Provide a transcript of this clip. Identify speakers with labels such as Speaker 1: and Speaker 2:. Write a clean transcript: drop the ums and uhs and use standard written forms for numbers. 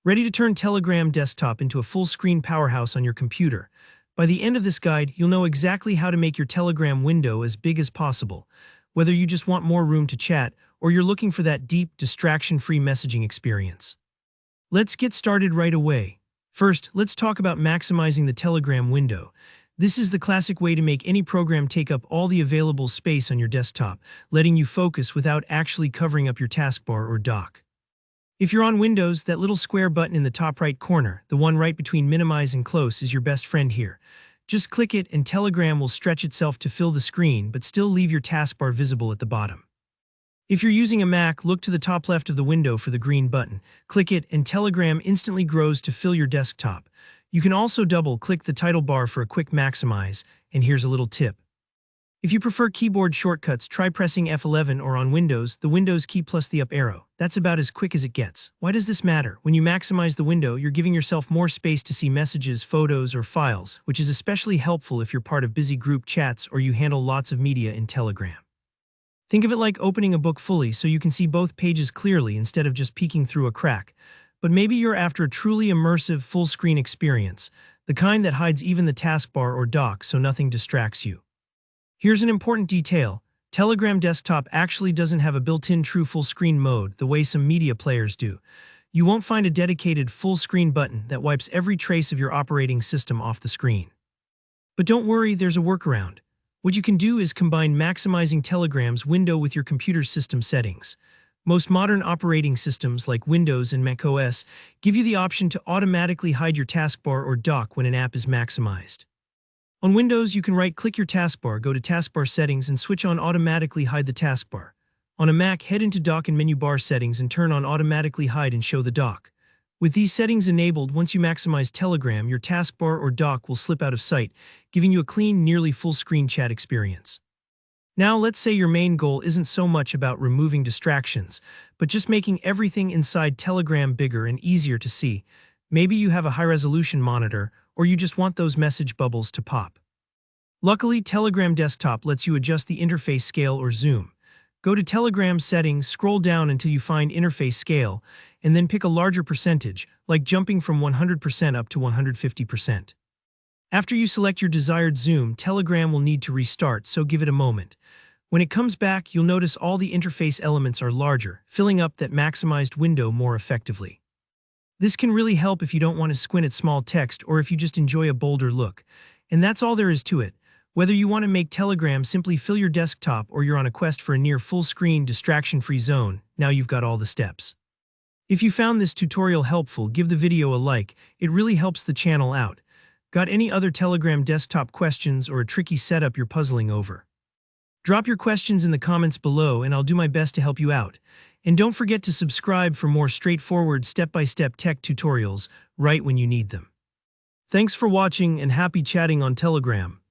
Speaker 1: Ready to turn Telegram desktop into a full-screen powerhouse on your computer. By the end of this guide, you'll know exactly how to make your Telegram window as big as possible, whether you just want more room to chat or you're looking for that deep, distraction-free messaging experience. Let's get started right away. First, let's talk about maximizing the Telegram window. This is the classic way to make any program take up all the available space on your desktop, letting you focus without actually covering up your taskbar or dock. If you're on Windows, that little square button in the top right corner, the one right between minimize and close, is your best friend here. Just click it and Telegram will stretch itself to fill the screen but still leave your taskbar visible at the bottom. If you're using a Mac, look to the top left of the window for the green button. Click it and Telegram instantly grows to fill your desktop. You can also double-click the title bar for a quick maximize, and here's a little tip. If you prefer keyboard shortcuts, try pressing F11 or on Windows, the Windows key plus the up arrow. That's about as quick as it gets. Why does this matter? When you maximize the window, you're giving yourself more space to see messages, photos, or files, which is especially helpful if you're part of busy group chats or you handle lots of media in Telegram. Think of it like opening a book fully so you can see both pages clearly instead of just peeking through a crack. But maybe you're after a truly immersive full-screen experience, the kind that hides even the taskbar or dock so nothing distracts you. Here's an important detail. Telegram desktop actually doesn't have a built-in true full-screen mode the way some media players do. You won't find a dedicated full-screen button that wipes every trace of your operating system off the screen. But don't worry, there's a workaround. What you can do is combine maximizing Telegram's window with your computer's system settings. Most modern operating systems like Windows and macOS give you the option to automatically hide your taskbar or dock when an app is maximized. On Windows, you can right-click your taskbar, go to Taskbar Settings, and switch on Automatically Hide the Taskbar. On a Mac, head into Dock and Menu Bar Settings and turn on Automatically Hide and Show the Dock. With these settings enabled, once you maximize Telegram, your taskbar or dock will slip out of sight, giving you a clean, nearly full-screen chat experience. Now, let's say your main goal isn't so much about removing distractions, but just making everything inside Telegram bigger and easier to see. Maybe you have a high-resolution monitor, or you just want those message bubbles to pop. Luckily, Telegram Desktop lets you adjust the interface scale or zoom. Go to Telegram Settings, scroll down until you find Interface Scale, and then pick a larger percentage, like jumping from 100% up to 150%. After you select your desired zoom, Telegram will need to restart, so give it a moment. When it comes back, you'll notice all the interface elements are larger, filling up that maximized window more effectively. This can really help if you don't want to squint at small text or if you just enjoy a bolder look. And that's all there is to it. Whether you want to make Telegram simply fill your desktop or you're on a quest for a near full-screen, distraction-free zone, now you've got all the steps. If you found this tutorial helpful, give the video a like. It really helps the channel out. Got any other Telegram desktop questions or a tricky setup you're puzzling over? Drop your questions in the comments below and I'll do my best to help you out. And don't forget to subscribe for more straightforward step-by-step tech tutorials right when you need them. Thanks for watching and happy chatting on Telegram.